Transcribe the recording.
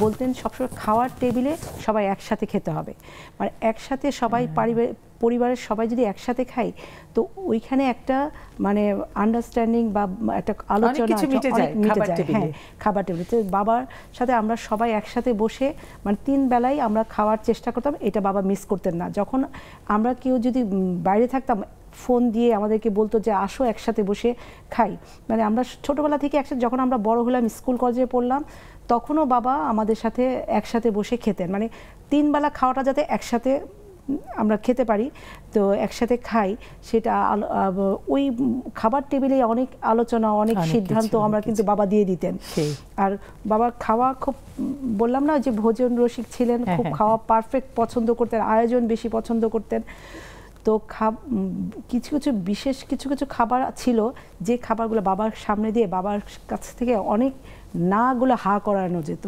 বলতেন সবসময় খাওয়ার টেবিলে সবাই একসাথে খেতে হবে, মানে একসাথে সবাই পরিবারের সবাই যদি একসাথে খাই তো ওইখানে একটা মানে আন্ডারস্ট্যান্ডিং বা একটা আলোচনা মিটে যায়। হ্যাঁ, খাবার টেবিলে তো বাবার সাথে আমরা সবাই একসাথে বসে মানে 3 বেলাই আমরা খাওয়ার চেষ্টা করতাম, এটা বাবা মিস করতেন না। যখন আমরা কেউ যদি বাইরে থাকতাম ফোন দিয়ে আমাদেরকে বলতো যে আসো একসাথে বসে খাই, মানে আমরা ছোটোবেলা থেকে একসাথে, যখন আমরা বড় হলাম স্কুল কলেজে পড়লাম তখনও বাবা আমাদের সাথে একসাথে বসে খেতেন, মানে 3 বেলা খাওয়াটা যাতে একসাথে আমরা খেতে পারি, তো একসাথে খাই, সেটা ওই খাবার টেবিলে অনেক আলোচনা অনেক সিদ্ধান্ত আমরা কিন্তু বাবা দিয়ে দিতেন। আর বাবা খাওয়া খুব, বললাম না যে ভোজন রসিক ছিলেন, খুব খাওয়া পারফেক্ট পছন্দ করতেন, আয়োজন বেশি পছন্দ করতেন। তো কিছু কিছু বিশেষ কিছু কিছু খাবার ছিল যে খাবারগুলো বাবার সামনে দিয়ে বাবার কাছ থেকে অনেক নাগুলো হা করানো যেত।